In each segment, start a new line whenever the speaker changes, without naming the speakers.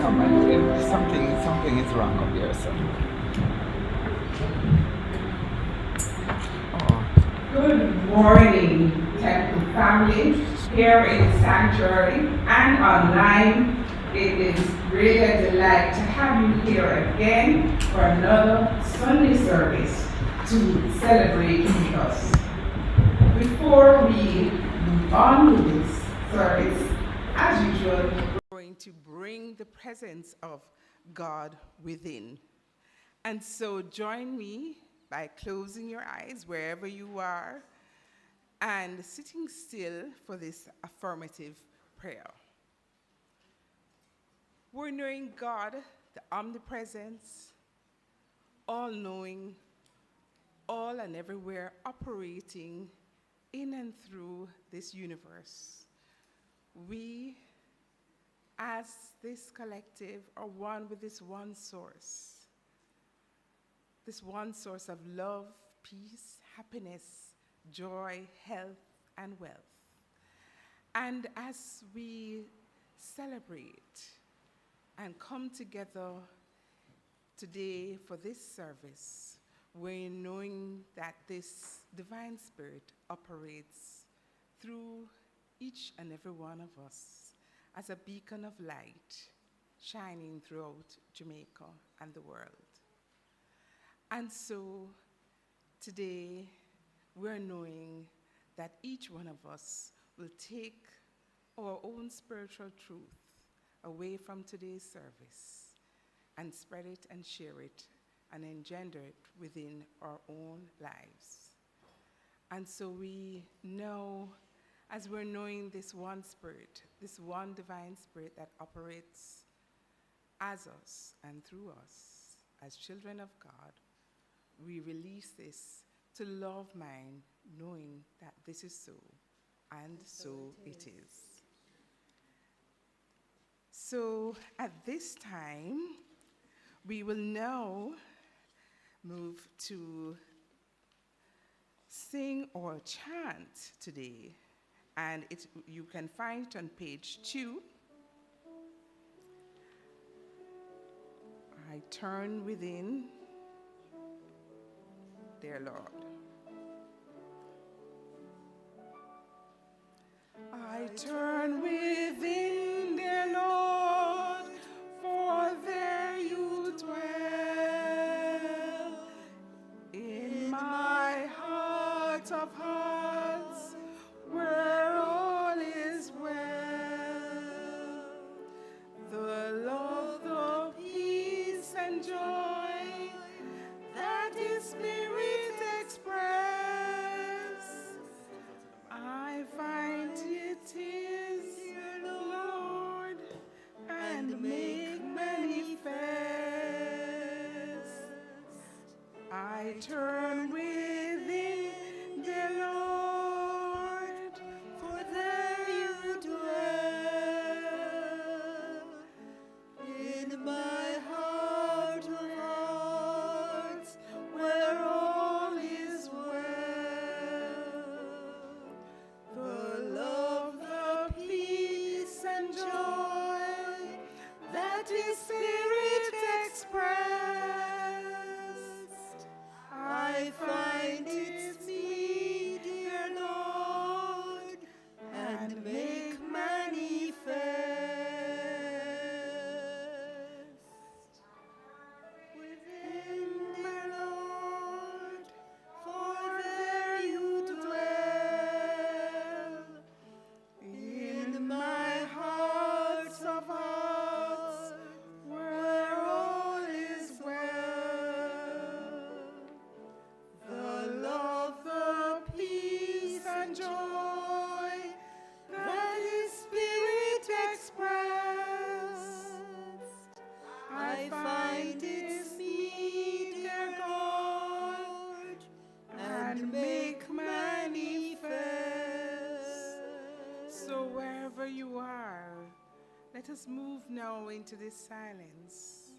Something is wrong up there, so.
Good morning, Temple family, here in the sanctuary and online. It is really a delight to have you here again for another Sunday service to celebrate with us. Before we move on with this service, as usual, we're going to bring the presence of God within. And so join me by closing your eyes wherever you are and sitting still for this affirmative prayer. We're knowing God, the omnipresence, all-knowing, all and everywhere operating in and through this universe. We, as this collective, are one with this one source of love, peace, happiness, joy, health, and wealth. And as we celebrate and come together today for this service, we're knowing that this divine spirit operates through each and every one of us as a beacon of light shining throughout Jamaica and the world. And so today we're knowing that each one of us will take our own spiritual truth away from today's service and spread it and share it and engender it within our own lives. And so we know, as we're knowing this one spirit, this one divine spirit that operates as us and through us as children of God, we release this to love mind, knowing that this is so, and so it is. So at this time, we will now move to sing or chant today, and you can find it on page 2. I turn within, dear Lord. I turn within, dear Lord, for there you dwell. In my heart of hearts, where all is well, the love, the peace and joy that His Spirit express, I find it is, dear Lord, and make manifest. I turn within, dear Lord, for there you dwell. In my heart of hearts, where all is well, the love, the peace and joy that His Spirit expressed, I find it's me, dear Lord, and make manifest. Within, dear Lord, for there you dwell. In my heart of hearts, where all is well, the love, the peace and joy that His Spirit expressed, I find it's me, dear God, and make manifest. So wherever you are, let us move now into this silence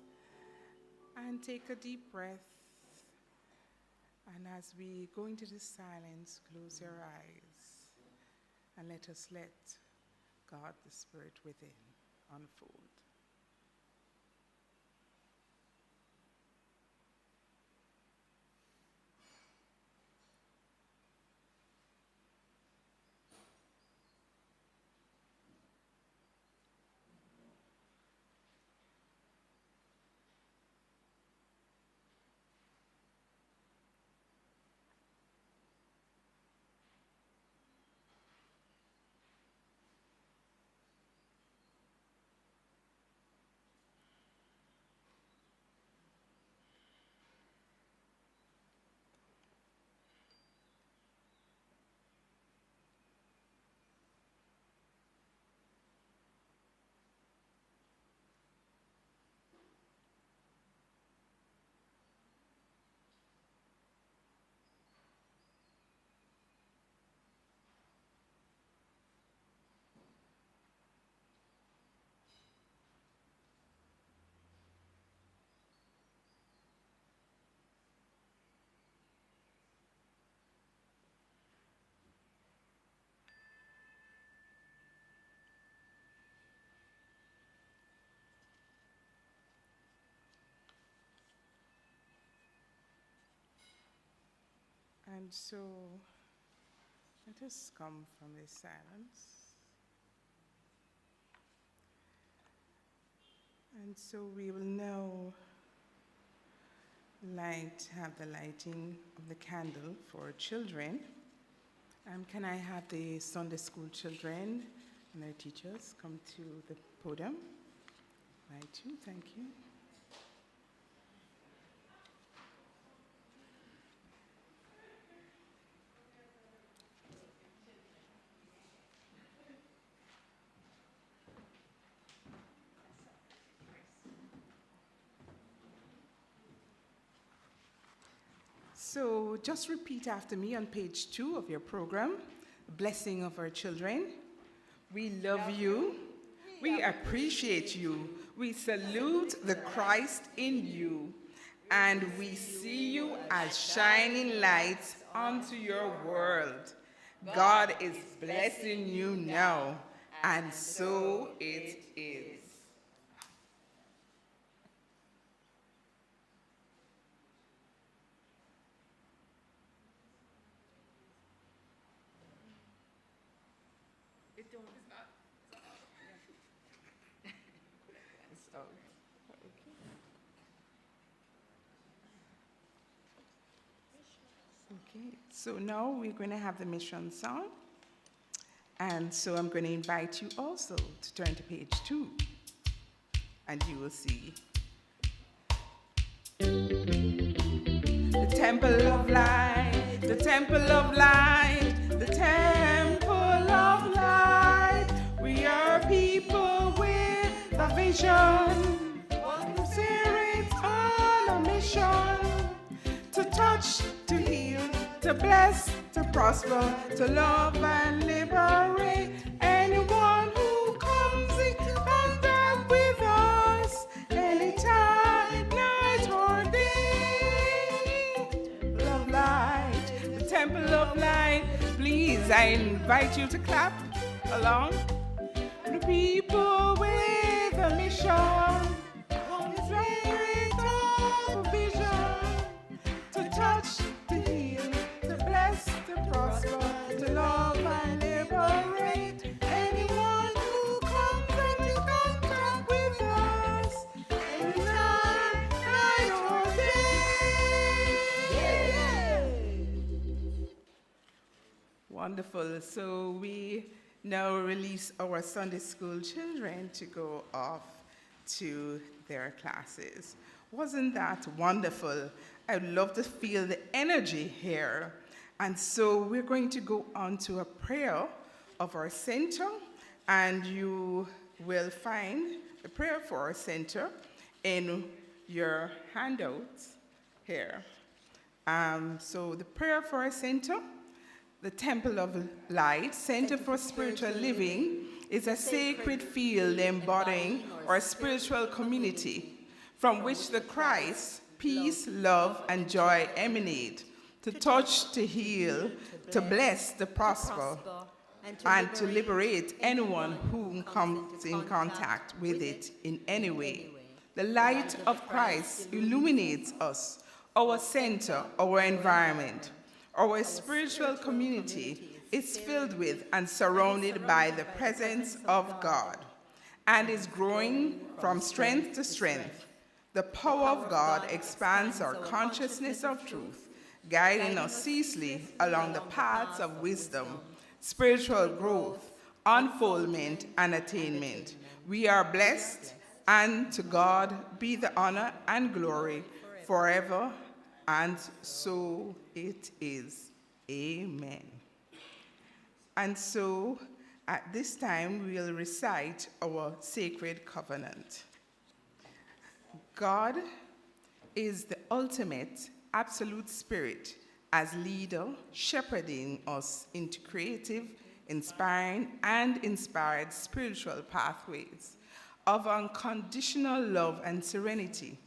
and take a deep breath. And as we go into this silence, close your eyes and let us let God, the Spirit within, unfold. And so let us come from this silence. And so we will now have the lighting of the candle for children. Can I have the Sunday school children and their teachers come to the podium? Right, you, thank you. So just repeat after me on page 2 of your program, Blessing of Our Children. We love you. We appreciate you. We salute the Christ in you. And we see you as shining lights onto your world. God is blessing you now, and so it is. Okay, so now we're going to have the mission song. And so I'm going to invite you also to turn to page 2. And you will see the temple of light, the temple of light, the temple of light. We are people with a vision, one spirit on a mission, to touch, to heal, to bless, to prosper, to love and liberate anyone who comes in contact with us, anytime, night or day. Love light, the temple of light. Please, I invite you to clap along. The people with a mission, one spirit of vision, to touch, to heal, to bless, to prosper, to love and liberate anyone who comes into contact with us, anytime, night or day. Wonderful. So we now release our Sunday school children to go off to their classes. Wasn't that wonderful? I'd love to feel the energy here. And so we're going to go on to a prayer of our center, and you will find the prayer for our center in your handouts here. So the prayer for our center, the Temple of Light, Center for Spiritual Living, is a sacred field embodying our spiritual community from which the Christ, peace, love, and joy emanate, to touch, to heal, to bless, to prosper, and to liberate anyone who comes in contact with it in any way. The light of Christ illuminates us, our center, our environment. Our spiritual community is filled with and surrounded by the presence of God and is growing from strength to strength. The power of God expands our consciousness of truth, guiding us ceaselessly along the paths of wisdom, spiritual growth, unfoldment, and attainment. We are blessed, and to God be the honor and glory forever, and so it is. Amen. And so at this time, we'll recite our sacred covenant. God is the ultimate absolute spirit as leader, shepherding us into creative, inspiring, and inspired spiritual pathways of unconditional love and serenity.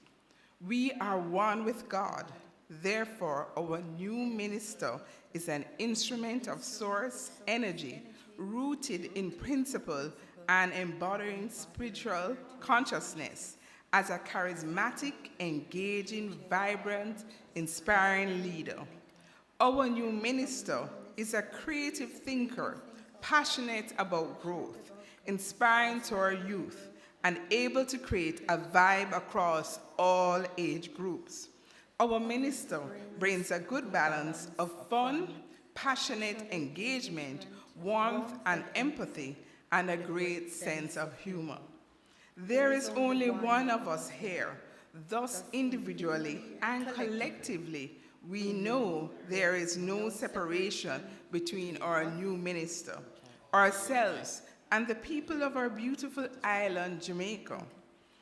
We are one with God. Therefore, our new minister is an instrument of source energy, rooted in principle and embodying spiritual consciousness as a charismatic, engaging, vibrant, inspiring leader. Our new minister is a creative thinker, passionate about growth, inspiring to our youth, and able to create a vibe across all age groups. Our minister brings a good balance of fun, passionate engagement, warmth and empathy, and a great sense of humor. There is only one of us here, thus individually and collectively, we know there is no separation between our new minister, ourselves, and the people of our beautiful island, Jamaica.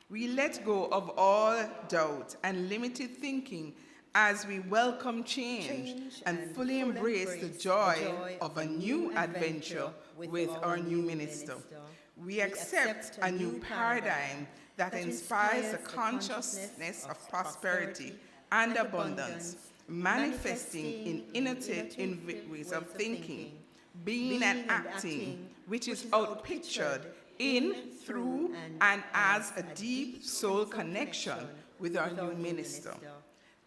We let go of all doubt and limited thinking as we welcome change and fully embrace the joy of a new adventure with our new minister. We accept a new paradigm that inspires the consciousness of prosperity and abundance, manifesting in innovative ways of thinking, being and acting, which is outpictured in, through, and as a deep soul connection with our new minister.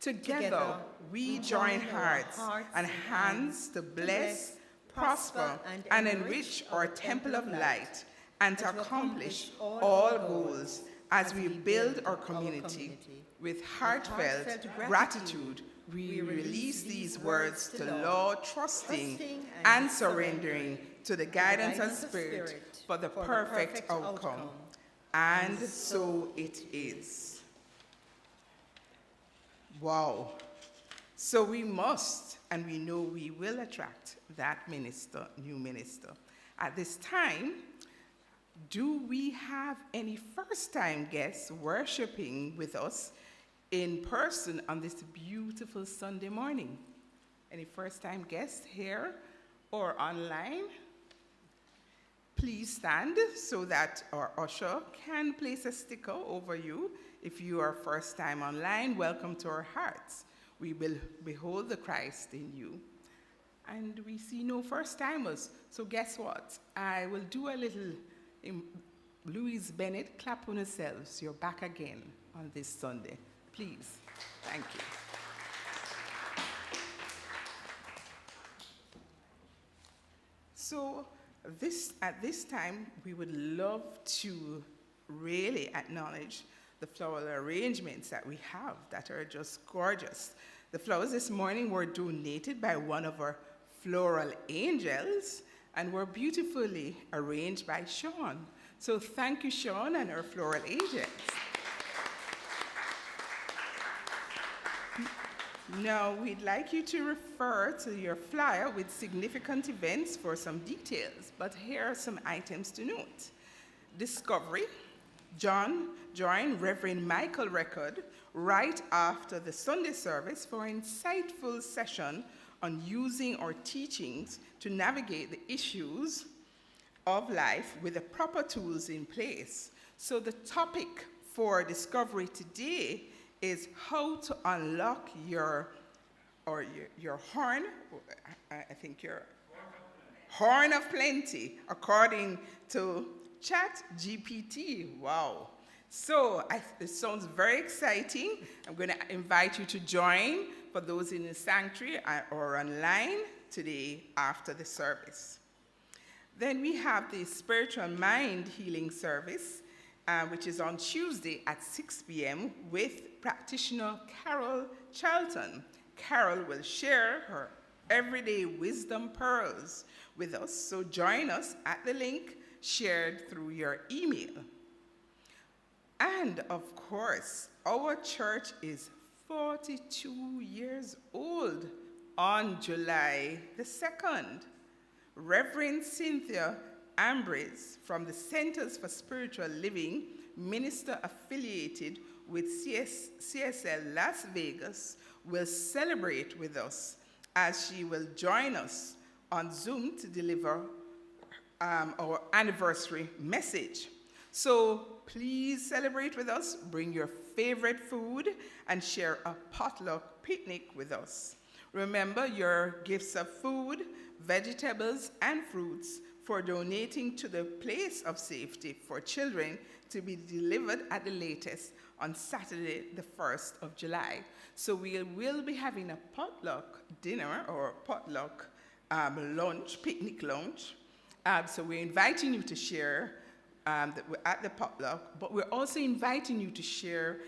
Together, we join hearts and hands to bless, prosper, and enrich our temple of light and to accomplish all goals as we build our community. With heartfelt gratitude, we release these words to the Lord, trusting and surrendering to the guidance of Spirit for the perfect outcome. And so it is. Wow. So we must, and we know we will attract that minister, new minister. At this time, do we have any first-time guests worshiping with us in person on this beautiful Sunday morning? Any first-time guests here or online? Please stand so that our usher can place a sticker over you. If you are first time online, welcome to our hearts. We will behold the Christ in you. And we see no first-timers. So guess what? I will do a little Louise Bennett, clap on yourselves. You're back again on this Sunday. Please. Thank you. So at this time, we would love to really acknowledge the floral arrangements that we have that are just gorgeous. The flowers this morning were donated by one of our floral angels and were beautifully arranged by Sean. So thank you, Sean, and our floral angels. Now, we'd like you to refer to your flyer with significant events for some details, but here are some items to note. Discovery, join Reverend Michael Record right after the Sunday service for an insightful session on using our teachings to navigate the issues of life with the proper tools in place. So the topic for Discovery today is how to unlock your horn, I think your horn of plenty, according to ChatGPT. Wow. So it sounds very exciting. I'm going to invite you to join for those in the sanctuary or online today after the service. Then we have the Spiritual Mind Healing Service, which is on Tuesday at 6 p.m. with practitioner Carol Charlton. Carol will share her everyday wisdom pearls with us, so join us at the link shared through your email. And of course, our church is 42 years old on July the 2nd. Reverend Cynthia Ambrose from the Centers for Spiritual Living, minister affiliated with CSL Las Vegas, will celebrate with us as she will join us on Zoom to deliver our anniversary message. So please celebrate with us, bring your favorite food, and share a potluck picnic with us. Remember your gifts of food, vegetables, and fruits for donating to the Place of Safety for Children to be delivered at the latest on Saturday, the 1st of July. So we will be having a potluck dinner or potluck lunch, picnic lunch. So we're inviting you to share at the potluck, but we're also inviting you to share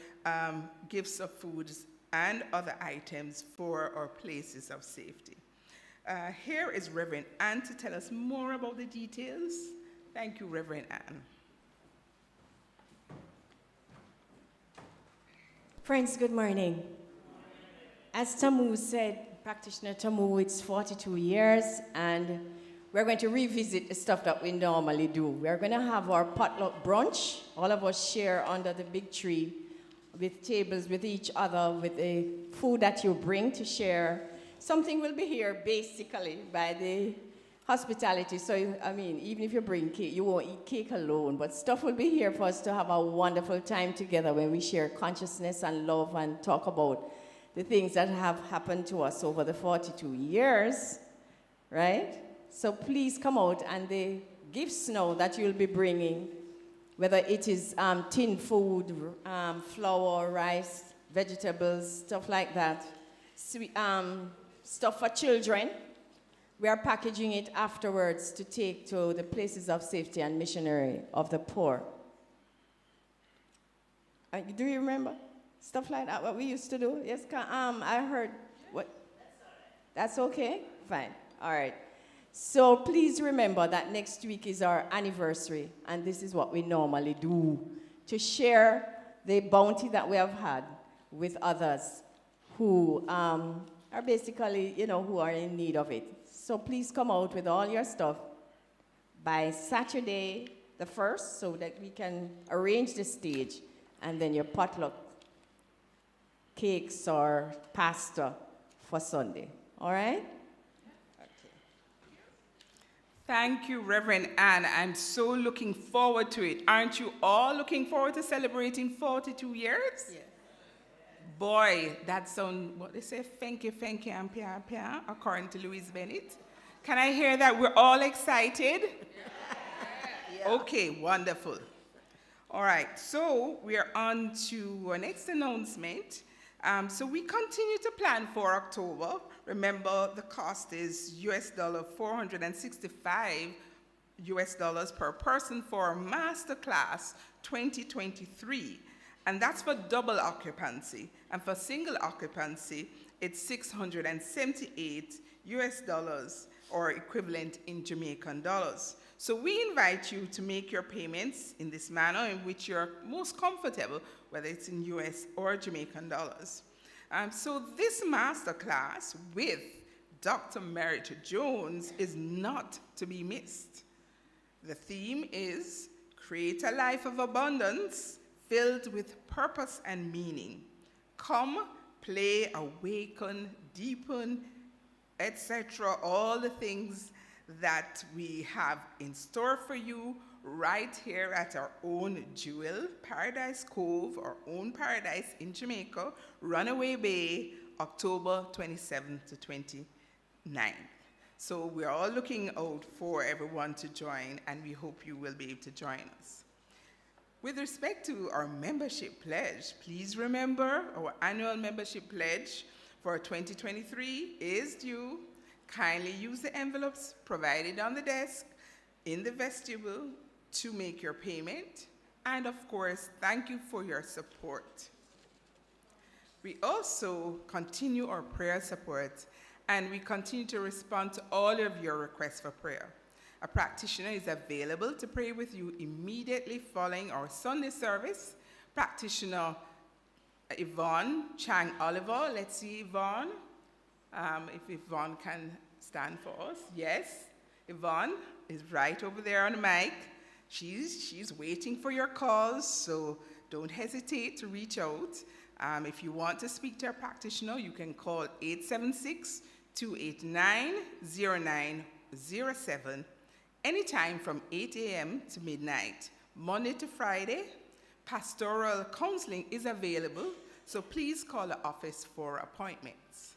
gifts of foods and other items for our places of safety. Here is Reverend Ann to tell us more about the details. Thank you, Reverend Ann.
Friends, good morning. As Tamu said, Practitioner Tamu, it's 42 years, and we're going to revisit the stuff that we normally do. We're going to have our potluck brunch. All of us share under the big tree with tables with each other, with the food that you bring to share. Something will be here, basically, by the hospitality. So, I mean, even if you bring cake, you won't eat cake alone, but stuff will be here for us to have a wonderful time together when we share consciousness and love and talk about the things that have happened to us over the 42 years, right? So please come out, and the gifts now that you'll be bringing, whether it is tin food, flour, rice, vegetables, stuff like that, sweet, stuff for children, we are packaging it afterwards to take to the places of safety and missionary of the poor. Do you remember? Stuff like that, what we used to do? Yes, I heard. What? That's okay? Fine. All right. So please remember that next week is our anniversary, and this is what we normally do, to share the bounty that we have had with others who are basically, who are in need of it. So please come out with all your stuff by Saturday the 1st so that we can arrange the stage, and then your potluck cakes or pasta for Sunday. All right?
Thank you, Reverend Ann. I'm so looking forward to it. Aren't you all looking forward to celebrating 42 years?
Yeah.
Boy, that sounds, what they say, thank you, and pia, pia, according to Louise Bennett. Can I hear that? We're all excited? Yeah. Okay, wonderful. All right, so we are on to our next announcement. So we continue to plan for October. Remember, the cost is $465 per person for Masterclass 2023. And that's for double occupancy. And for single occupancy, it's $678 or equivalent in Jamaican dollars. So we invite you to make your payments in this manner in which you're most comfortable, whether it's in US or Jamaican dollars. So this masterclass with Dr. Merritt Jones is not to be missed. The theme is Create a Life of Abundance filled with purpose and meaning. Come, play, awaken, deepen, etc., all the things that we have in store for you right here at our own jewel, Paradise Cove, our own paradise in Jamaica, Runaway Bay, October 27th to 29th. So we're all looking out for everyone to join, and we hope you will be able to join us. With respect to our membership pledge, please remember our annual membership pledge for 2023 is due. Kindly use the envelopes provided on the desk in the vestibule to make your payment. And of course, thank you for your support. We also continue our prayer support, and we continue to respond to all of your requests for prayer. A practitioner is available to pray with you immediately following our Sunday service. Practitioner Yvonne Chang Oliver. Let's see Yvonne. If Yvonne can stand for us. Yes, Yvonne is right over there on the mic. She's waiting for your calls, so don't hesitate to reach out. If you want to speak to a practitioner, you can call 876-289-0907 anytime from 8 a.m. to midnight, Monday to Friday. Pastoral counseling is available, so please call the office for appointments.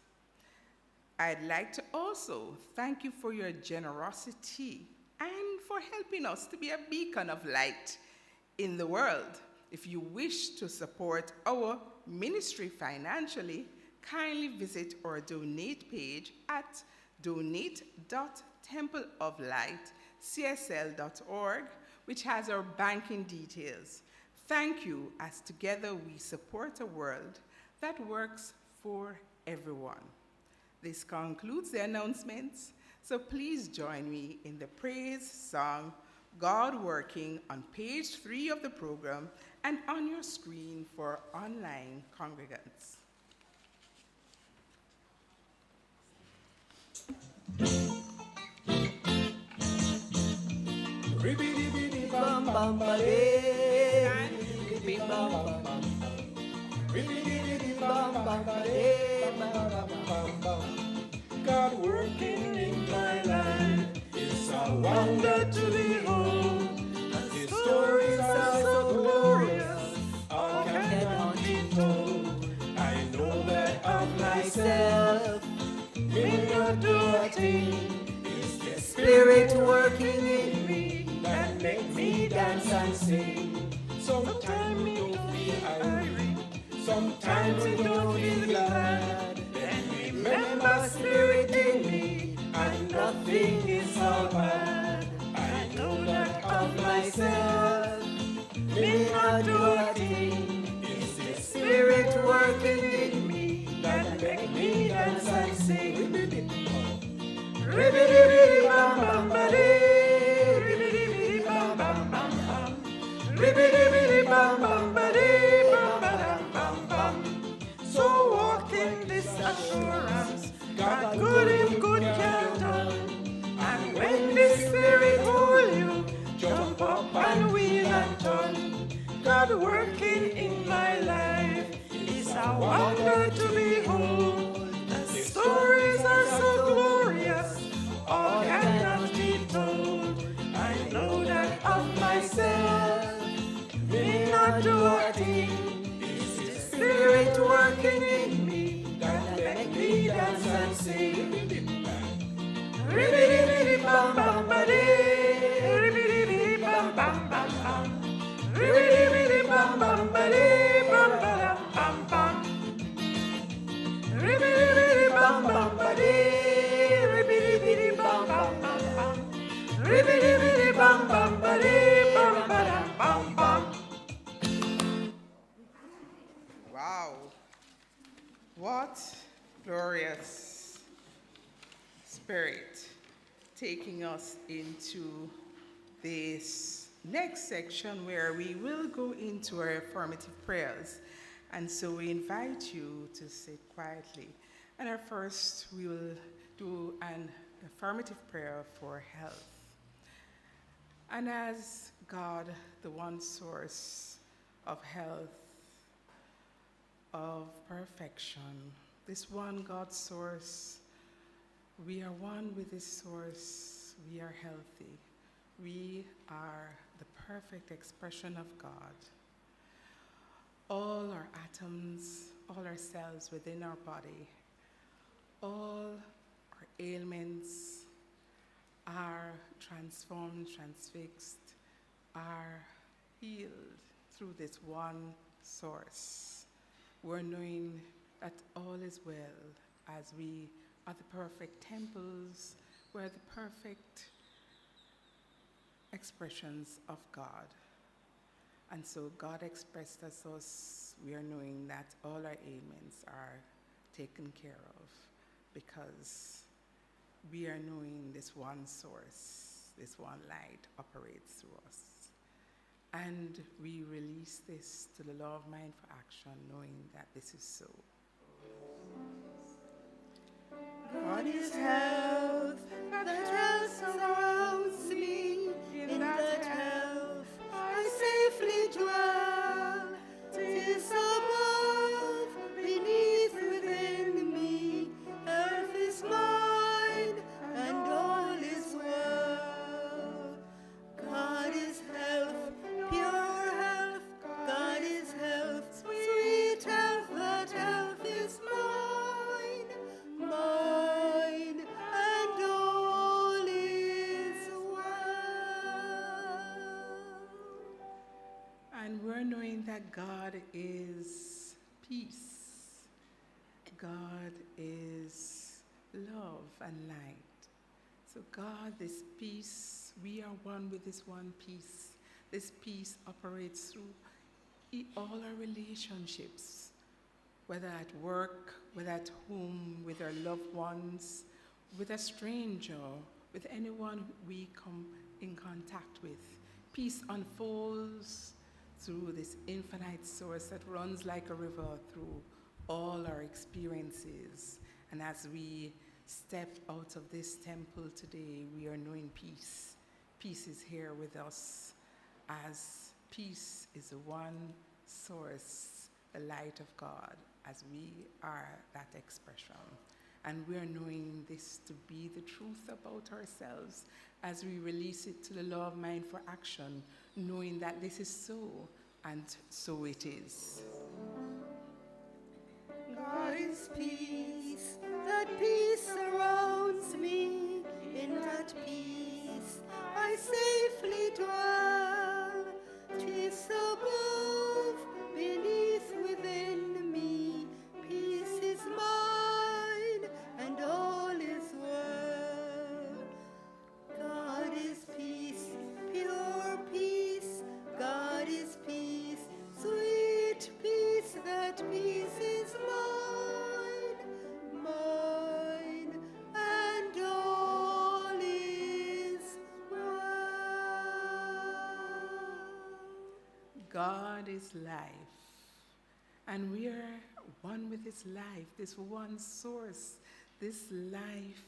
I'd like to also thank you for your generosity and for helping us to be a beacon of light in the world. If you wish to support our ministry financially, kindly visit our donate page at donate.templeoflightcsl.org, which has our banking details. Thank you, as together we support a world that works for everyone. This concludes the announcements, so please join me in the praise song, God Working, on page 3 of the program and on your screen for online congregants.
Ribbidi bam bam ba God working in my life is a wonder to behold. His stories are so glorious, all cannot be told. I know that of myself, may not do a thing. It's the Spirit working in me that make me dance and sing. Sometimes we don't feel irate, sometimes we don't feel glad. Then remember Spirit in me, and nothing is all bad. I know that of myself, may not do a thing. It's the Spirit working in me that make me dance and sing. Ribbidi bam bam ba dee, ribbidi bam bam bam bam, ribbidi bam bam ba dee, bam bam bam. So walk in this assurance, God good and good can done. And when the Spirit hold you, jump up and wheel and turn. God working in my life is a wonder to behold. The stories are so glorious, all cannot be told. I know that of myself, may not do a thing. It's the Spirit working in me that make me dance and sing. Ribbidi bam bam ba dee, ribbidi bam bam bam bam, ribbidi bam bam ba dee, bam bam bam. Ribbidi bam bam ba dee, ribbidi bam bam bam bam, ribbidi bam bam ba dee, bam bam bam.
Wow, what glorious Spirit taking us into this next section where we will go into our affirmative prayers. And so we invite you to sit quietly. And our first, we will do an affirmative prayer for health. And as God, the one source of health, of perfection, this one God source, we are one with this source. We are healthy. We are the perfect expression of God. All our atoms, all our cells within our body, all our ailments are transformed, transfixed, are healed through this one source. We're knowing that all is well as we are the perfect temples, we're the perfect expressions of God. And so God expressed as us, we are knowing that all our ailments are taken care of because we are knowing this one source, this one light operates through us. And we release this to the law of mind for action, knowing that this is so.
God is health, that health surrounds me. In that health I safely dwell. 'Tis above, beneath, within me. Earth is mine, and all is well. God is health, pure health. God is health, sweet health. That health is mine, mine, and all is
that God is peace. God is love and light. So God, this peace, we are one with this one peace. This peace operates through all our relationships, whether at work, whether at home, with our loved ones, with a stranger, with anyone we come in contact with. Peace unfolds through this infinite source that runs like a river through all our experiences. And as we step out of this temple today, we are knowing peace. Peace is here with us, as peace is the one source, the light of God, as we are that expression. And we are knowing this to be the truth about ourselves as we release it to the law of mind for action, knowing that this is so, and so it is.
God is peace, that peace surrounds me. In that peace I safely dwell. 'Tis above, beneath, within me. Peace is mine, and all is well. God is peace, pure peace. God is peace, sweet peace. That peace is mine, mine, and all is well.
God is life, and we are one with His life, this one source. This life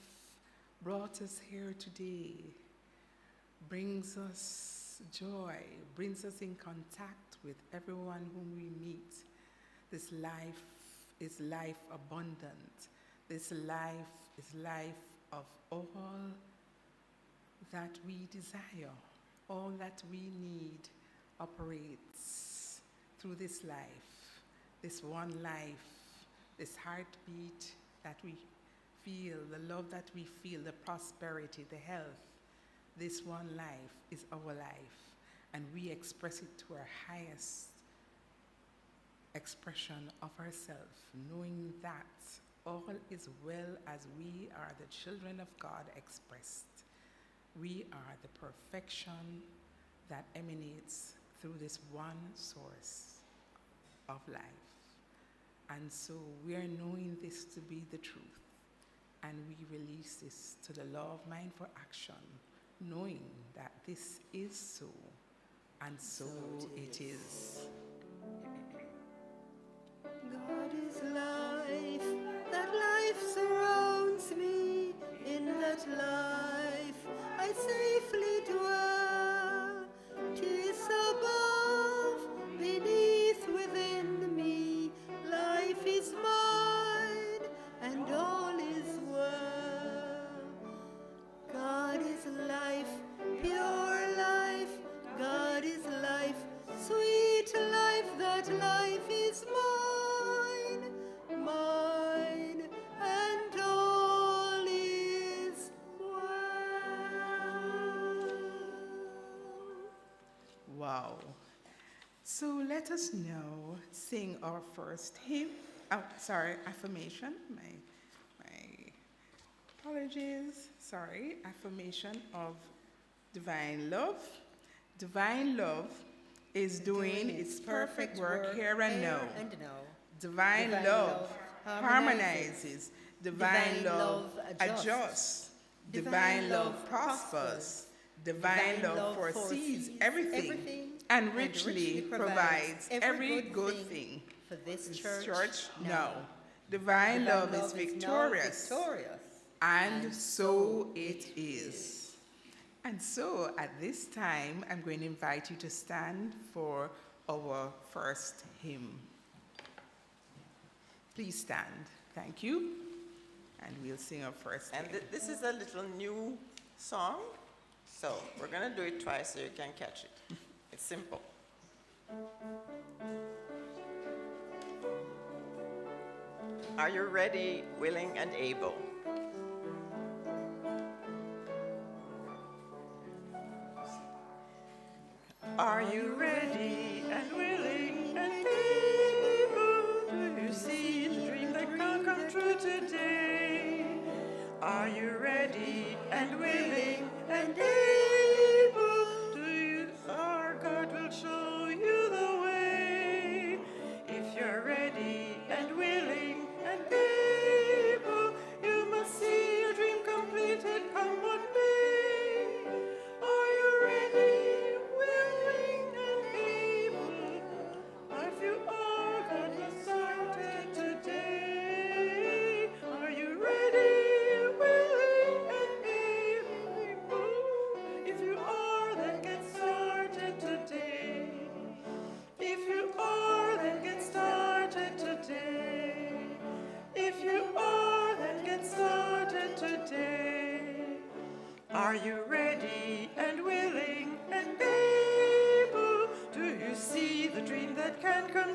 brought us here today, brings us joy, brings us in contact with everyone whom we meet. This life is life abundant. This life is life of all that we desire, all that we need operates through this life, this one life, this heartbeat that we feel, the love that we feel, the prosperity, the health. This one life is our life, and we express it to our highest expression of ourselves, knowing that all is well as we are the children of God expressed. We are the perfection that emanates through this one source of life. And so we are knowing this to be the truth, and we release this to the law of mind for action, knowing that this is so, and so it is.
God is life, that life surrounds me. In that life I safely dwell. 'Tis above, beneath, within me. Life is mine, and all is well. God is life, pure life. God is life, sweet life. That life is mine, mine, and all is well.
Wow. So let us now sing our first hymn. Affirmation. My apologies. Sorry. Affirmation of divine love. Divine love is doing its perfect work here and now. Divine love harmonizes. Divine love adjusts. Divine love prospers. Divine love foresees everything and richly provides every good thing
for this
church now. Divine love is victorious, and so it is. And so at this time, I'm going to invite you to stand for our first hymn. Please stand. Thank you. And we'll sing our first hymn.
And this is a little new song, so we're going to do it twice so you can catch it. It's simple. Are you ready, willing, and able? Are you ready and willing and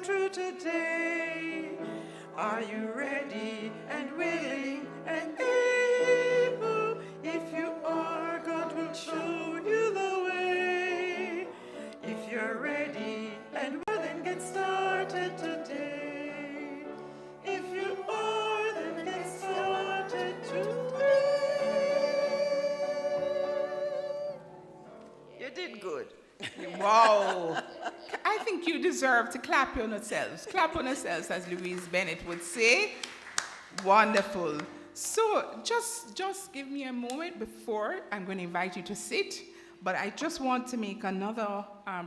come true today. Are you ready and willing and able? If you are, God will show you the way. If you're ready and well, then get started today. If you are, then get started today. You did good.
Wow. I think you deserve to clap on yourselves. Clap on yourselves, as Louise Bennett would say. Wonderful. So just give me a moment before I'm going to invite you to sit. But I just want to make another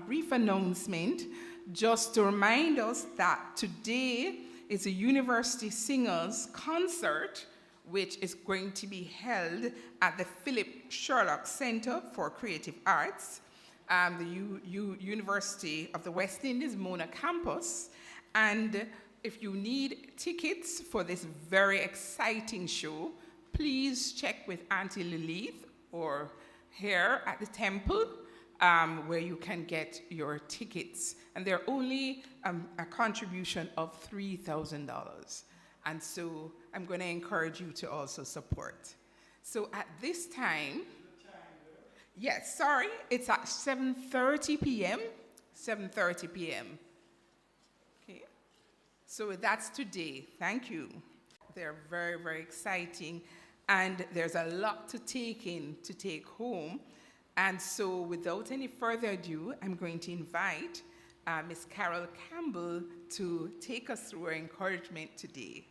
brief announcement just to remind us that today is a University Singers concert, which is going to be held at the Philip Sherlock Center for Creative Arts, the University of the West Indies, Mona campus. And if you need tickets for this very exciting show, please check with Auntie Lilith or here at the temple where you can get your tickets. And they're only a contribution of $3,000. And so I'm going to encourage you to also support. So at this time, yes, sorry, it's at 7:30 p.m. 7:30 p.m. Okay, so that's today. Thank you. They're very, very exciting, and there's a lot to take home. And so without any further ado, I'm going to invite Miss Carol Campbell to take us through our encouragement today.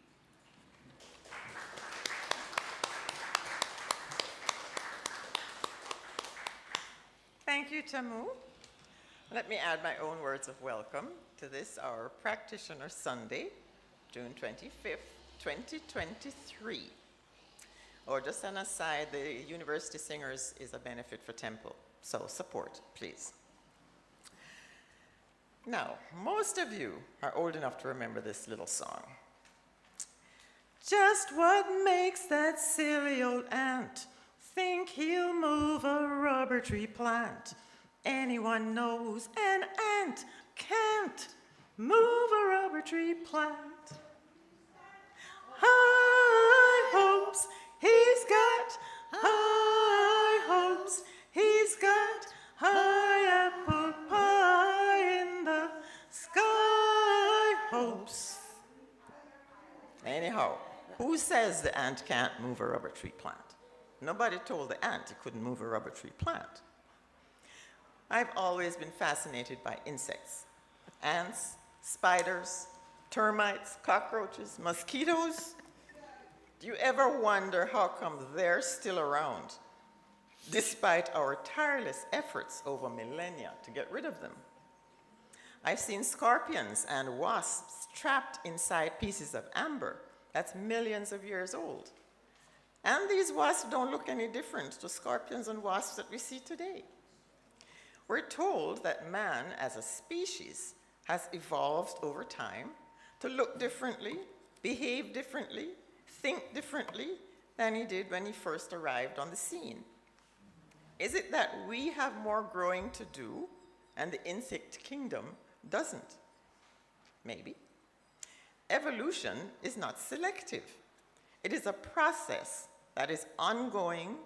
Thank you, Tamu. Let me add my own words of welcome to this, our Practitioner Sunday, June 25th, 2023. Or just an aside, the University Singers is a benefit for Temple, so support, please. Now, most of you are old enough to remember this little song. Just what makes that silly old ant think he'll move a rubber tree plant? Anyone knows an ant can't move a rubber tree plant. High hopes he's got, high hopes he's got, high apple pie in the sky hopes. Anyhow, who says the ant can't move a rubber tree plant? Nobody told the ant it couldn't move a rubber tree plant. I've always been fascinated by insects. Ants, spiders, termites, cockroaches, mosquitoes. Do you ever wonder how come they're still around, despite our tireless efforts over millennia to get rid of them? I've seen scorpions and wasps trapped inside pieces of amber that's millions of years old. And these wasps don't look any different to scorpions and wasps that we see today. We're told that man as a species has evolved over time to look differently, behave differently, think differently than he did when he first arrived on the scene. Is it that we have more growing to do and the insect kingdom doesn't? Maybe. Evolution is not selective. It is a process that is ongoing,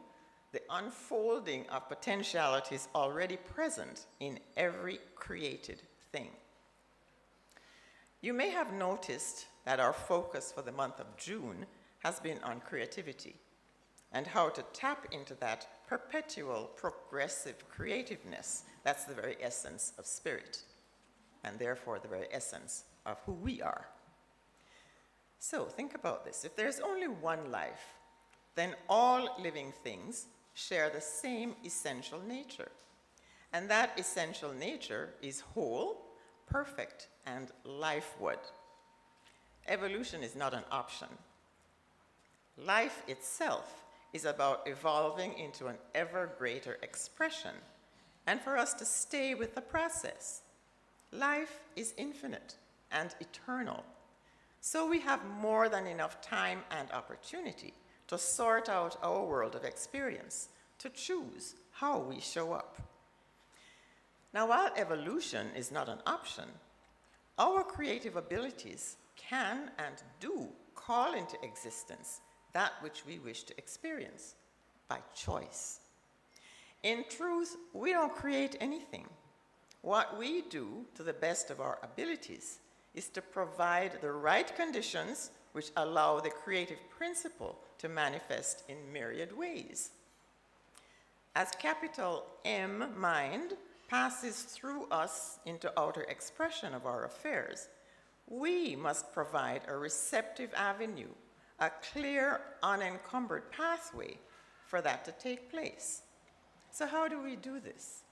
the unfolding of potentialities already present in every created thing. You may have noticed that our focus for the month of June has been on creativity and how to tap into that perpetual, progressive creativeness. That's the very essence of spirit, and therefore the very essence of who we are. So think about this. If there's only one life, then all living things share the same essential nature. And that essential nature is whole, perfect, and life-wood. Evolution is not an option. Life itself is about evolving into an ever greater expression, and for us to stay with the process. Life is infinite and eternal, so we have more than enough time and opportunity to sort out our world of experience, to choose how we show up. Now, while evolution is not an option, Our creative abilities can and do call into existence that which we wish to experience by choice. In truth, we don't create anything. What we do, to the best of our abilities, is to provide the right conditions which allow the creative principle to manifest in myriad ways. As capital M mind passes through us into outer expression of our affairs, we must provide a receptive avenue, a clear, unencumbered pathway for that to take place. So how do we do this?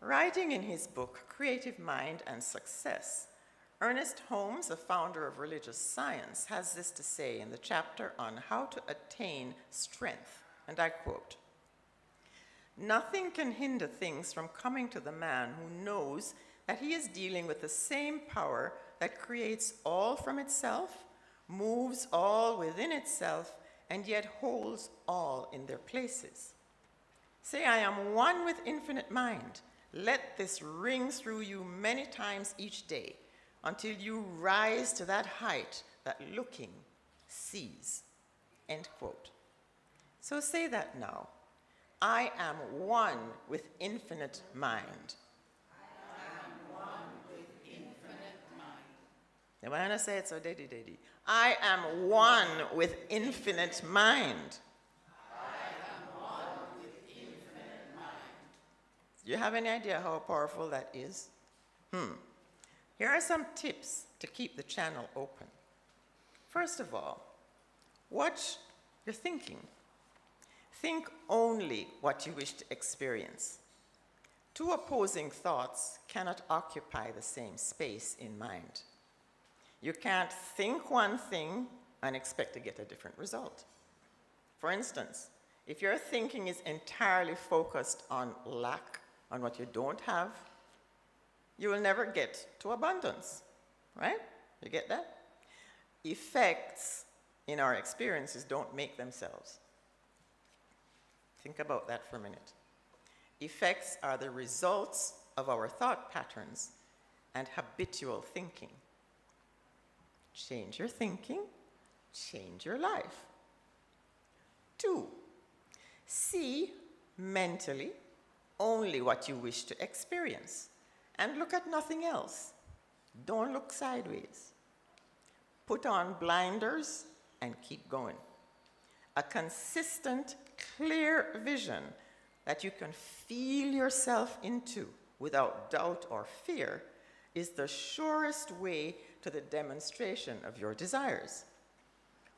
Writing in his book, Creative Mind and Success, Ernest Holmes, the founder of religious science, has this to say in the chapter on how to attain strength, and I quote, "Nothing can hinder things from coming to the man who knows that he is dealing with the same power that creates all from itself, moves all within itself, and yet holds all in their places. Say, I am one with infinite mind. Let this ring through you many times each day until you rise to that height that looking sees." End quote. So say that now. I am one with infinite mind.
I am one with infinite mind.
You want to say it so daddy. I am one with infinite mind.
I am one with infinite mind.
Do you have any idea how powerful that is? Here are some tips to keep the channel open. First of all, watch your thinking. Think only what you wish to experience. Two opposing thoughts cannot occupy the same space in mind. You can't think one thing and expect to get a different result. For instance, if your thinking is entirely focused on lack, on what you don't have, you will never get to abundance, right? You get that? Effects in our experiences don't make themselves. Think about that for a minute. Effects are the results of our thought patterns and habitual thinking. Change your thinking, change your life. 2, see mentally only what you wish to experience and look at nothing else. Don't look sideways. Put on blinders and keep going. A consistent, clear vision that you can feel yourself into without doubt or fear is the surest way to the demonstration of your desires.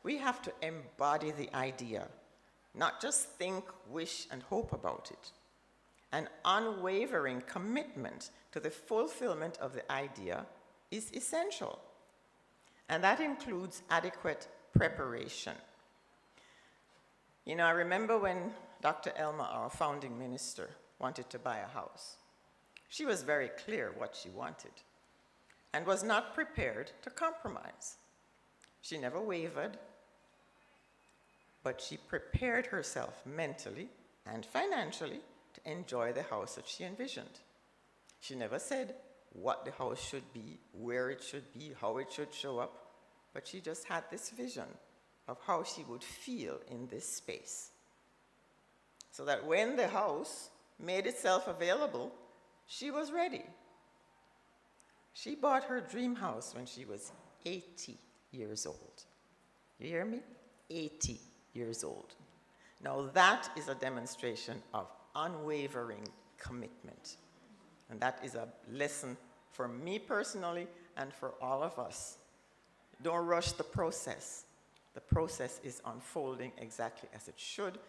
We have to embody the idea, not just think, wish, and hope about it. An unwavering commitment to the fulfillment of the idea is essential, and that includes adequate preparation. You know, I remember when Dr. Elma, our founding minister, wanted to buy a house. She was very clear what she wanted and was not prepared to compromise. She never wavered, but she prepared herself mentally and financially to enjoy the house that she envisioned. She never said what the house should be, where it should be, how it should show up, but she just had this vision of how she would feel in this space. So that when the house made itself available, she was ready. She bought her dream house when she was 80 years old. You hear me? 80 years old. Now that is a demonstration of unwavering commitment. And that is a lesson for me personally and for all of us. Don't rush the process. The process is unfolding exactly as it should.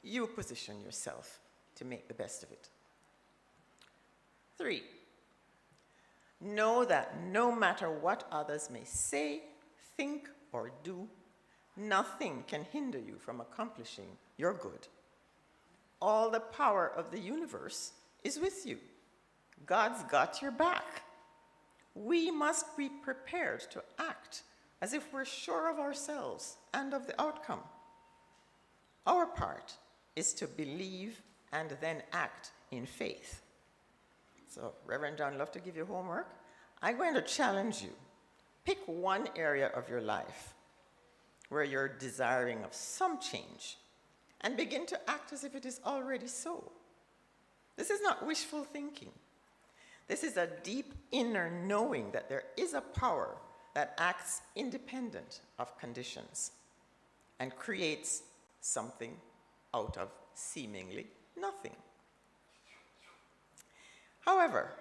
You position yourself to make the best of it. 3, know that no matter what others may say, think, or do, nothing can hinder you from accomplishing your good. All the power of the universe is with you. God's got your back. We must be prepared to act as if we're sure of ourselves and of the outcome. Our part is to believe and then act in faith. So, Reverend John, I'd love to give you homework. I'm going to challenge you. Pick one area of your life where you're desiring of some change and begin to act as if it is already so. This is not wishful thinking. This is a deep inner knowing that there is a power that acts independent of conditions and creates something out of seemingly nothing. However,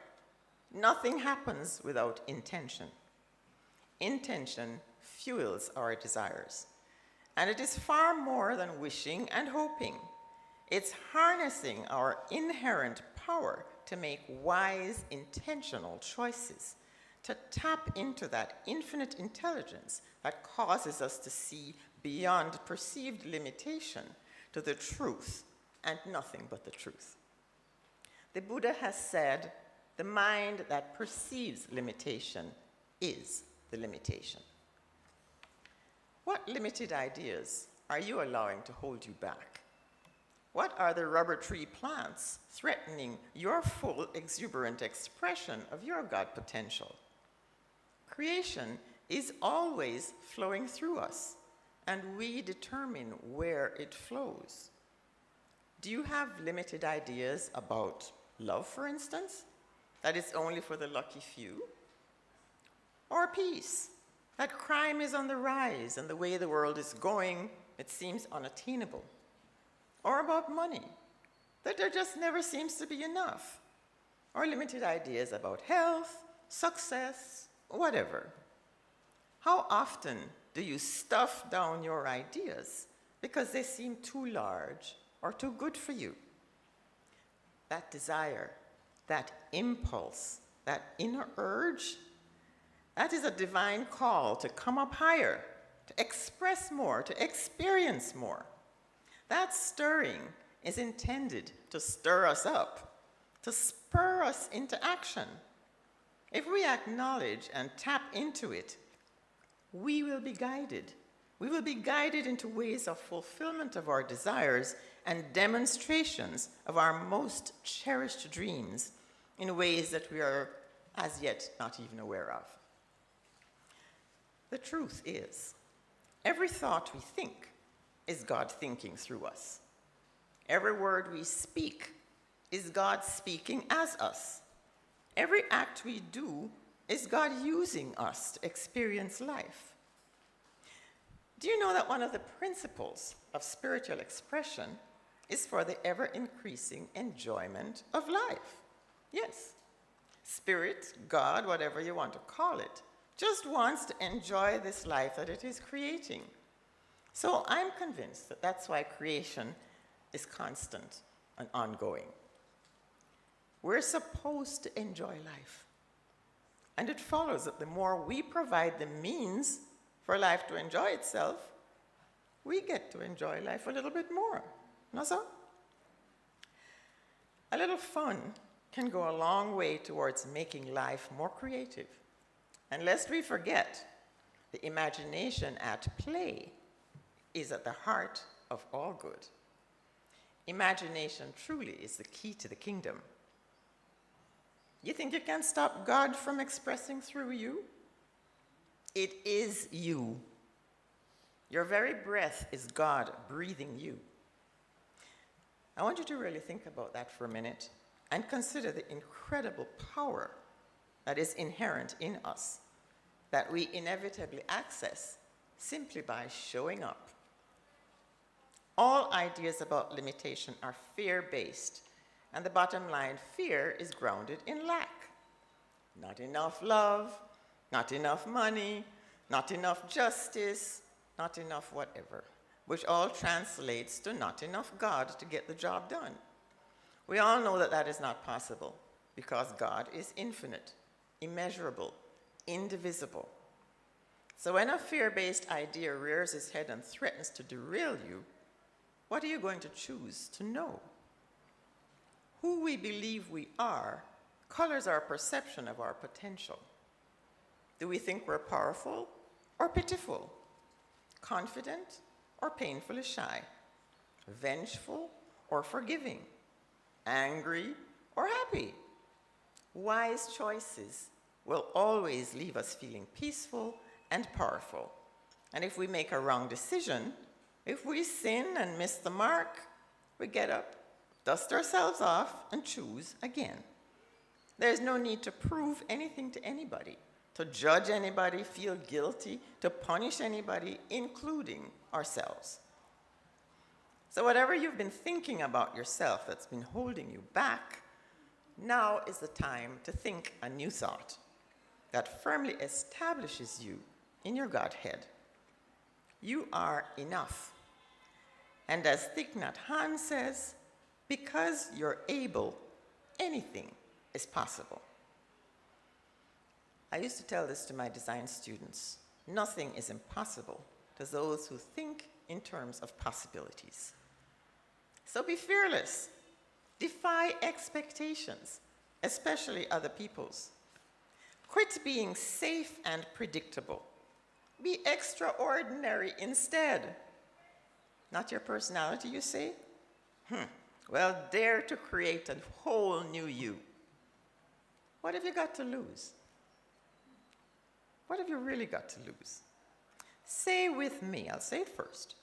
nothing happens without intention. Intention fuels our desires, and it is far more than wishing and hoping. It's harnessing our inherent power to make wise, intentional choices, to tap into that infinite intelligence that causes us to see beyond perceived limitation to the truth and nothing but the truth. The Buddha has said, the mind that perceives limitation is the limitation. What limited ideas are you allowing to hold you back? What are the rubber tree plants threatening your full, exuberant expression of your God potential? Creation is always flowing through us, and we determine where it flows. Do you have limited ideas about love, for instance, that it's only for the lucky few? Or peace, that crime is on the rise and the way the world is going, it seems unattainable? Or about money, that there just never seems to be enough? Or limited ideas about health, success, whatever? How often do you stuff down your ideas because they seem too large or too good for you? That desire, that impulse, that inner urge, that is a divine call to come up higher, to express more, to experience more. That stirring is intended to stir us up, to spur us into action. If we acknowledge and tap into it, we will be guided. We will be guided into ways of fulfillment of our desires and demonstrations of our most cherished dreams in ways that we are as yet not even aware of. The truth is, every thought we think is God thinking through us. Every word we speak is God speaking as us. Every act we do is God using us to experience life. Do you know that one of the principles of spiritual expression is for the ever-increasing enjoyment of life? Yes. Spirit, God, whatever you want to call it, just wants to enjoy this life that it is creating. So I'm convinced that that's why creation is constant and ongoing. We're supposed to enjoy life. And it follows that the more we provide the means for life to enjoy itself, we get to enjoy life a little bit more. No so? A little fun can go a long way towards making life more creative. And lest we forget, the imagination at play is at the heart of all good. Imagination truly is the key to the kingdom. You think you can stop God from expressing through you? It is you. Your very breath is God breathing you. I want you to really think about that for a minute and consider the incredible power that is inherent in us, that we inevitably access simply by showing up. All ideas about limitation are fear-based, and the bottom line, fear is grounded in lack. Not enough love, not enough money, not enough justice, not enough whatever, which all translates to not enough God to get the job done. We all know that that is not possible because God is infinite, immeasurable, indivisible. So when a fear-based idea rears its head and threatens to derail you, what are you going to choose to know? Who we believe we are colors our perception of our potential. Do we think we're powerful or pitiful? Confident or painfully shy? Vengeful or forgiving? Angry or happy? Wise choices will always leave us feeling peaceful and powerful. And if we make a wrong decision, if we sin and miss the mark, we get up, dust ourselves off, and choose again. There's no need to prove anything to anybody, to judge anybody, feel guilty, to punish anybody, including ourselves. So whatever you've been thinking about yourself that's been holding you back, now is the time to think a new thought that firmly establishes you in your Godhead. You are enough. And as Thich Nhat Hanh says, because you're able, anything is possible. I used to tell this to my design students. Nothing is impossible to those who think in terms of possibilities. So be fearless. Defy expectations, especially other people's. Quit being safe and predictable. Be extraordinary instead. Not your personality, you say? Well, dare to create a whole new you. What have you got to lose? What have you really got to lose? Say with me, I'll say it first.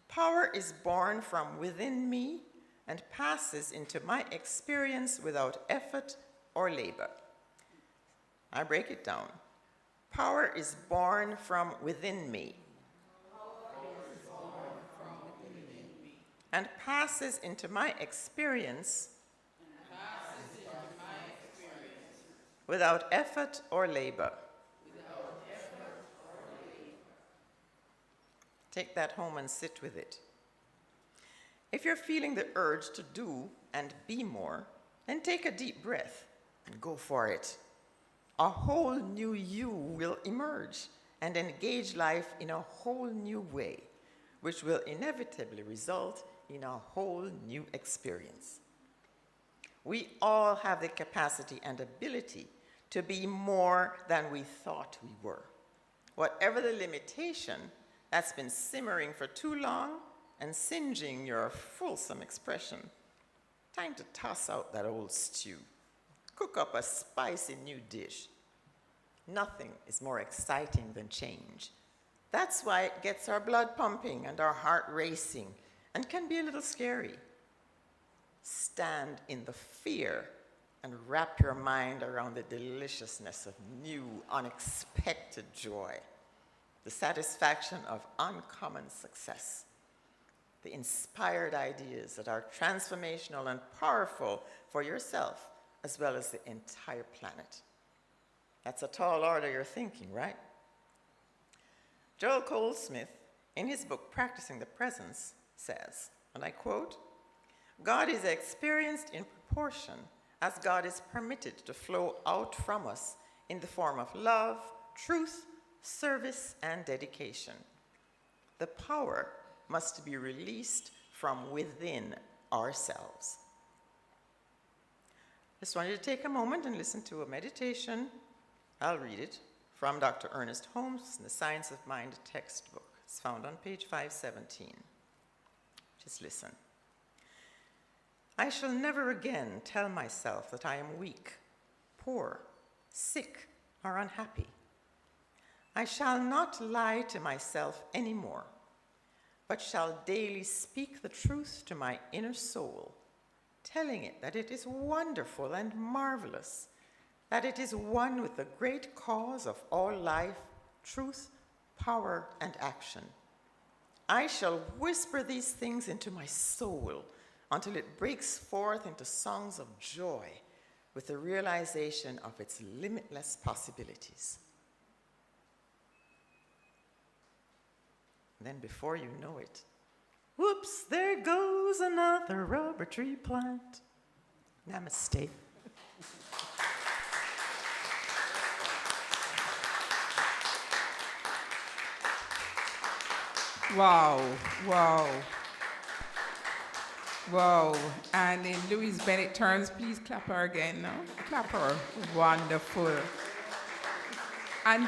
Power is born from within me and passes into my experience without effort or labor. I break it down. Power is born from within me and passes into my experience without effort or labor. Take that home and sit with it. If you're feeling the urge to do and be more, then take a deep breath and go for it. A whole new you will emerge and engage life in a whole new way, which will inevitably result in a whole new experience. We all have the capacity and ability to be more than we thought we were. Whatever the limitation that's been simmering for too long and singeing your fulsome expression, time to toss out that old stew. Cook up a spicy new dish. Nothing is more exciting than change. That's why it gets our blood pumping and our heart racing and can be a little scary. Stand in the fear and wrap your mind around the deliciousness of new, unexpected joy, the satisfaction of uncommon success, the inspired ideas that are transformational and powerful for yourself as well as the entire planet. That's a tall order you're thinking, right? Joel Goldsmith, in his book Practicing the Presence, says, and I quote, "God is experienced in proportion as God is permitted to flow out from us in the form of love, truth, service, and dedication. The power must be released from within ourselves." Just want you to take a moment and listen to a meditation. I'll read it from Dr. Ernest Holmes in the Science of Mind textbook. It's found on page 517. Just listen. "I shall never again tell myself that I am weak, poor, sick, or unhappy. I shall not lie to myself anymore, but shall daily speak the truth to my inner soul, telling it that it is wonderful and marvelous, that it is one with the great cause of all life, truth, power, and action. I shall whisper these things into my soul until it breaks forth into songs of joy with the realization of its limitless possibilities." Then before you know it, whoops, there goes another rubber tree plant. Namaste.
Wow, wow, wow. And in Louise Bennett terms, please clap her again, no? Clap her. Wonderful. And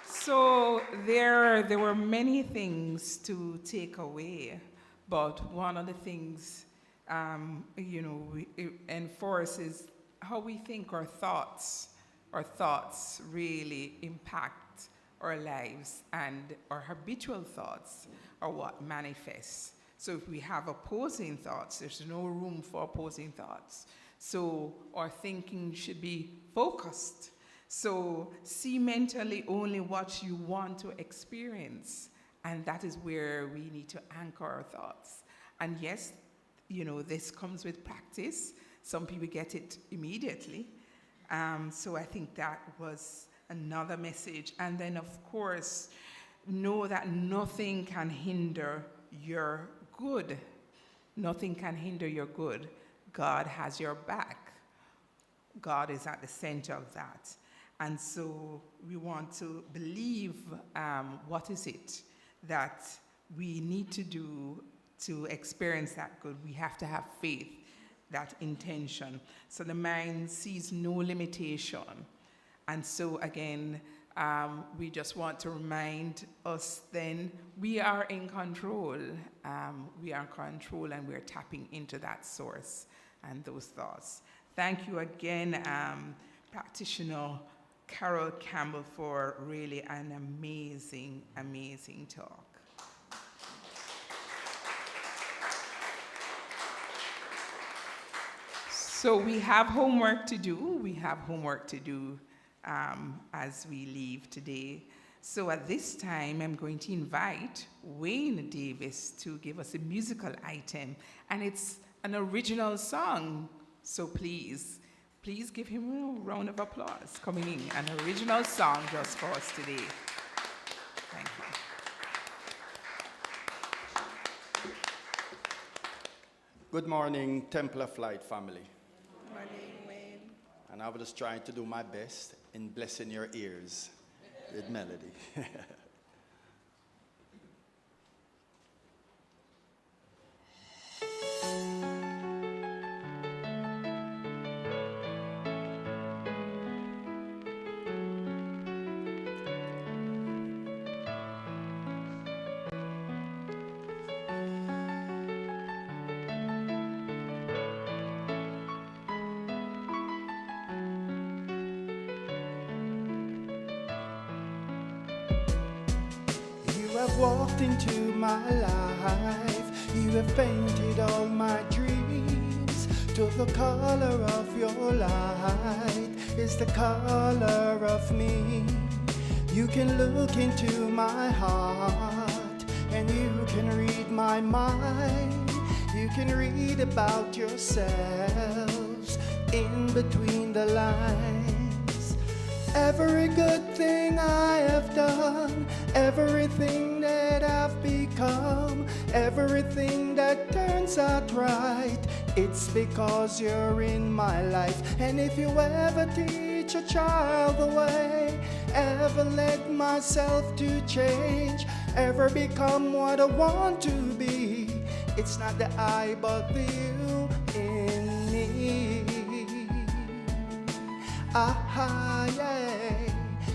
so there were many things to take away, but one of the things, it enforces how we think our thoughts our thoughts really impact our lives, and our habitual thoughts are what manifests. So if we have opposing thoughts, there's no room for opposing thoughts. So our thinking should be focused. So see mentally only what you want to experience. And that is where we need to anchor our thoughts. And yes, this comes with practice. Some people get it immediately. So I think that was another message. And then, of course, know that nothing can hinder your good. Nothing can hinder your good. God has your back. God is at the center of that. And so we want to believe what is it that we need to do to experience that good. We have to have faith, that intention. So the mind sees no limitation. And so again, we just want to remind us then we are in control. We are in control, and we're tapping into that source and those thoughts. Thank you again, practitioner Carol Campbell, for really an amazing, amazing talk. So we have homework to do. We have homework to do as we leave today. So at this time, I'm going to invite Wayne Davis to give us a musical item, and it's an original song. So please give him a round of applause coming in. An original song just for us today. Thank you.
Good morning, Temple of Light family.
Good morning, Wayne.
And I was just trying to do my best in blessing your ears with melody.
You have walked into my life. You have painted all my dreams. To the color of your light is the color of me. You can look into my heart and you can read my mind. You can read about yourselves in between the lines. Every good thing I have done, everything that I've become, everything that turns out right, it's because you're in my life. And if you ever teach a child the way, ever let myself to change, ever become what I want to be, it's not the I but the you in me. Ah, yeah.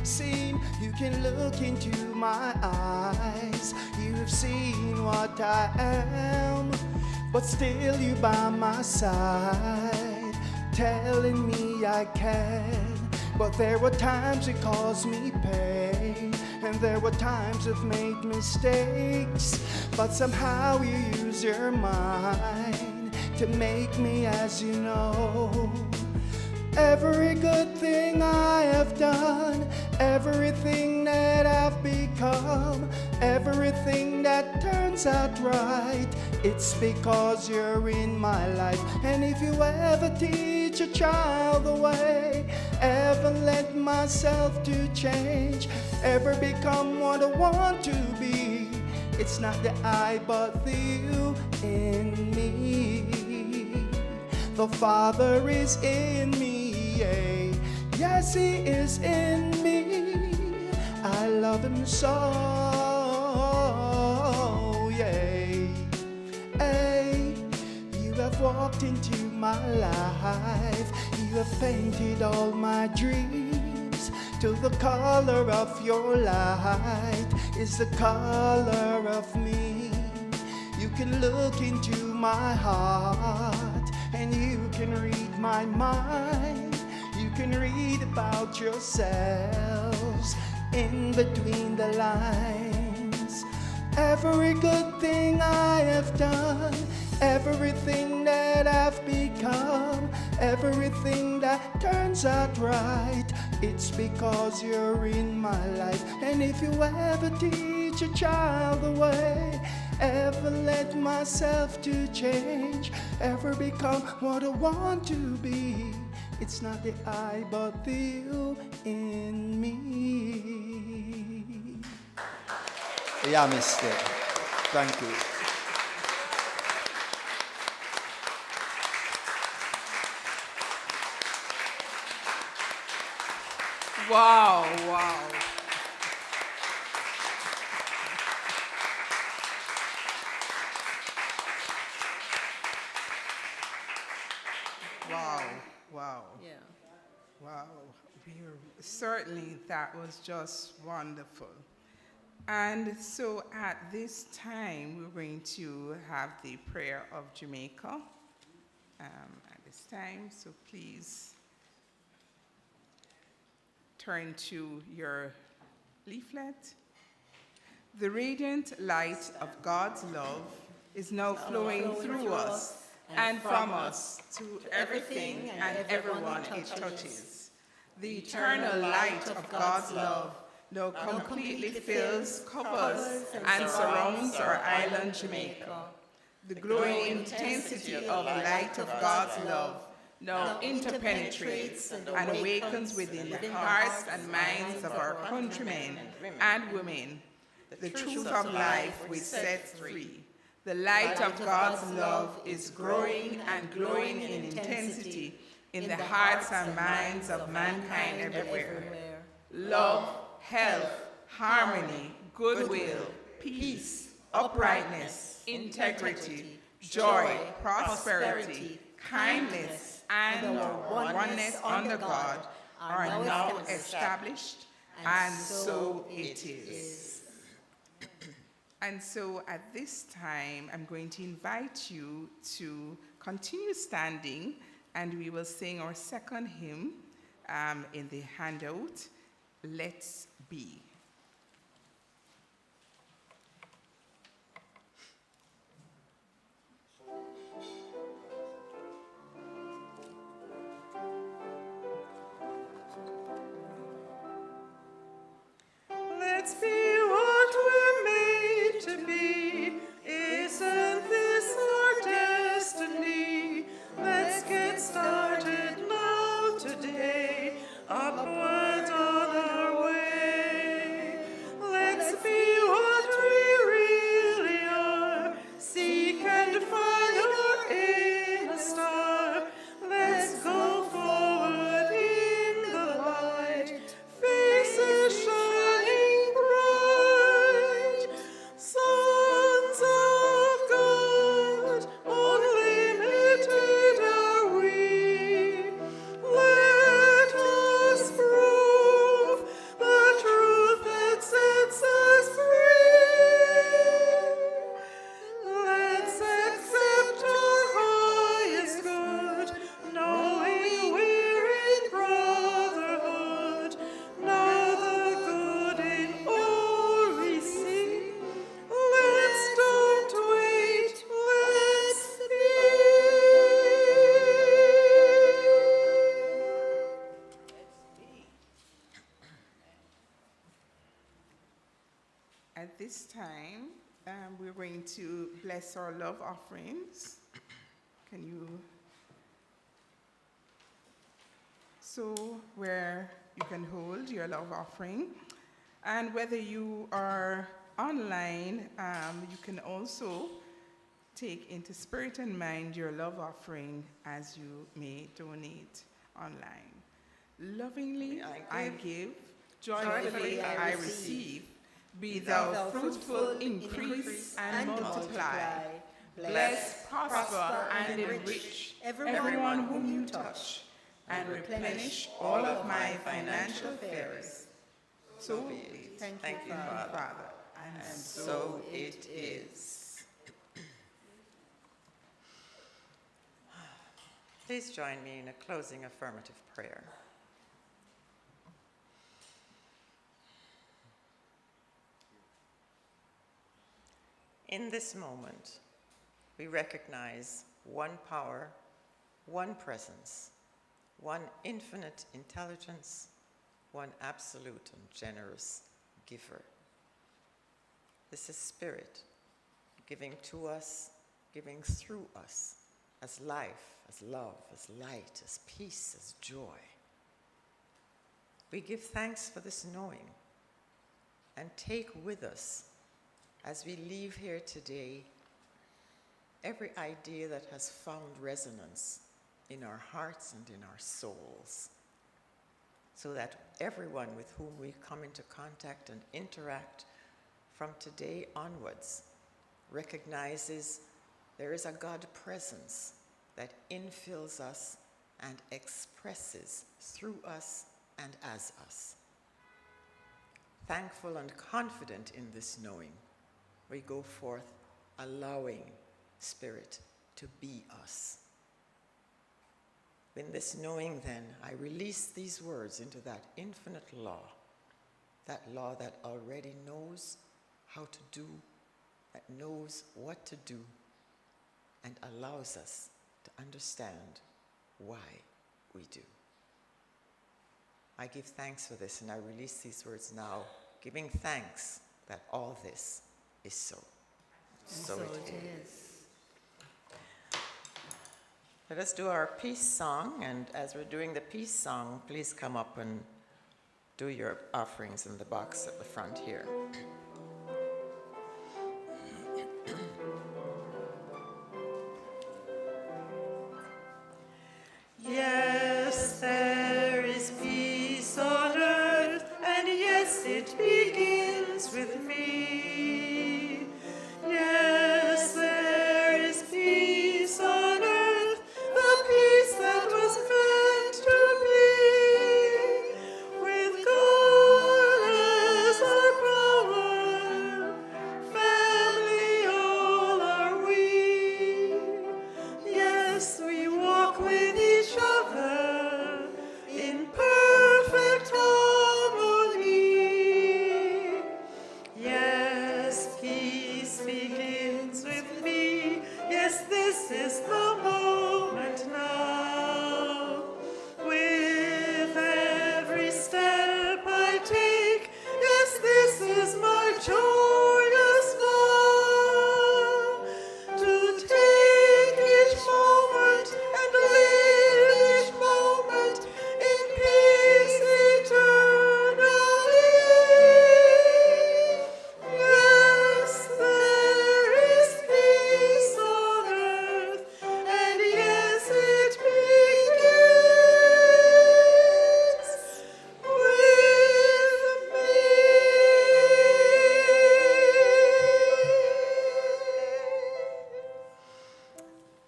See, you can look into my eyes. You've seen what I am, but still you by my side, telling me I can. But there were times it caused me pain, and there were times I've made mistakes, but somehow you use your mind to make me as you know. Every good thing I have done, everything that I've become, everything that turns out right, it's because you're in my life. And if you ever teach a child the way, ever let myself to change, ever become what I want to be, it's not the I but the you in me. The Father is in me. Yes, He is in me. I love Him so, yeah. Hey, you have walked into my life. You have painted all my dreams. To the color of your light is the color of me. You can look into my heart and you can read my mind. You
can read about yourselves in between the lines. Every good thing I have done, everything that I've become, everything that turns out right, it's because you're in my life. And if you ever teach a child the way, ever let myself to change, ever become what I want to be, it's not the I but the you in me. Yeah, mister. Thank you.
Wow, wow. Wow, wow.
Yeah.
Wow. Certainly that was just wonderful. And so at this time, we're going to have the prayer of Jamaica at this time. So please turn to your leaflet. The radiant light of God's love is now flowing through us and from us to everything and everyone it touches. The eternal light of God's love now completely fills, covers, and surrounds our island Jamaica. The glowing intensity of the light of God's love now interpenetrates and awakens within the hearts and minds of our countrymen and women the truth of life which sets free. The light of God's love is growing and glowing in intensity in the hearts and minds of mankind everywhere. Love, health, harmony, goodwill, peace, uprightness, integrity, joy, prosperity, kindness, and oneness under God are now established, and so it is. And so at this time, I'm going to invite you to continue standing, and we will sing our second hymn in the handout, Let's Be.
Let's be what we're made to be. Isn't this our destiny? Let's get started now today, upward on our way. Let's be what we really are. Seek and find our inner star. Let's go forward in the light. Faces shining bright. Sons of God, unlimited are we. Let us prove the truth that sets us free. Let's accept our highest good, knowing we're in brotherhood. Now the good in all we see. Let's don't wait, let's be.
At this time, we're going to bless our love offerings. Can you? So where you can hold your love offering, and whether you are online, you can also take into spirit and mind your love offering as you may donate online. Lovingly I give, joyfully I receive. Be thou fruitful, increase, and multiply. Bless, prosper, and enrich everyone whom you touch, and replenish all of my financial affairs. So be it.
Thank you, Father.
And
So it is. Please join me in a closing affirmative prayer. In this moment, we recognize one power, one presence, one infinite intelligence, one absolute and generous giver. This is Spirit, giving to us, giving through us, as life, as love, as light, as peace, as joy. We give thanks for this knowing and take with us, as we leave here today, every idea that has found resonance in our hearts and in our souls, so that everyone with whom we come into contact and interact from today onwards recognizes there is a God presence that infills us and expresses through us and as us. Thankful and confident in this knowing, we go forth allowing Spirit to be us. In this knowing then, I release these words into that infinite law that already knows how to do, that knows what to do, and allows us to understand why we do. I give thanks for this, and I release these words now, giving thanks that all this is so. So it is. Let us do our peace song, and as we're doing the peace song, please come up and do your offerings in the box at the front here. Yes, there is peace on earth, and yes, it begins with me. Yes, there is peace on earth, the peace that was meant to be. With God as our power, family all are we. Yes, we walk with each other in perfect harmony. Yes, peace begins with me. Yes, this is the moment now. With every step I take, yes, this is my joyous vow. To take each moment and live each moment in peace eternally. Yes, there is peace on earth, and yes, it begins with me.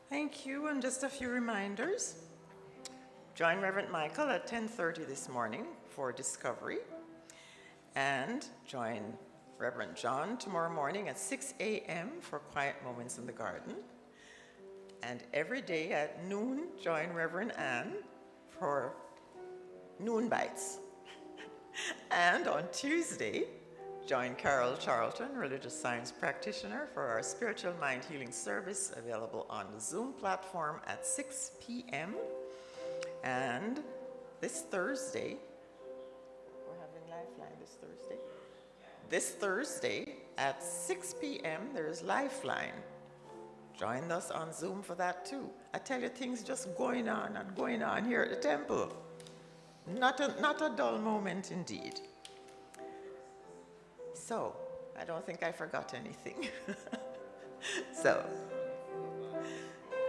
Thank you, and just a few reminders. Join Reverend Michael at 10:30 this morning for Discovery, and join Reverend John tomorrow morning at 6 a.m. for Quiet Moments in the Garden. And every day at noon, join Reverend Ann for Noon Bites. And on Tuesday, join Carol Charlton, religious science practitioner, for our spiritual mind healing service available on the Zoom platform at 6 p.m. And this Thursday, we're having Lifeline this Thursday. This Thursday at 6 p.m. there's Lifeline. Join us on Zoom for that too. I tell you, things just going on and going on here at the temple. Not a dull moment indeed. So, I don't think I forgot anything. So,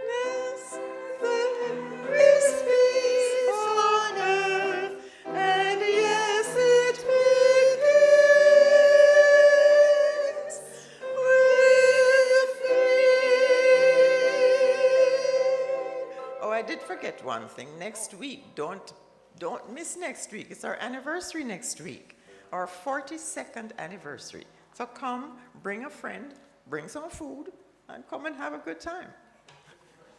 yes, there is peace on earth, and yes, it begins with me. Oh, I did forget one thing. Next week, don't miss next week. It's our anniversary next week, our 42nd anniversary. So come, bring a friend, bring some food, and come and have a good time.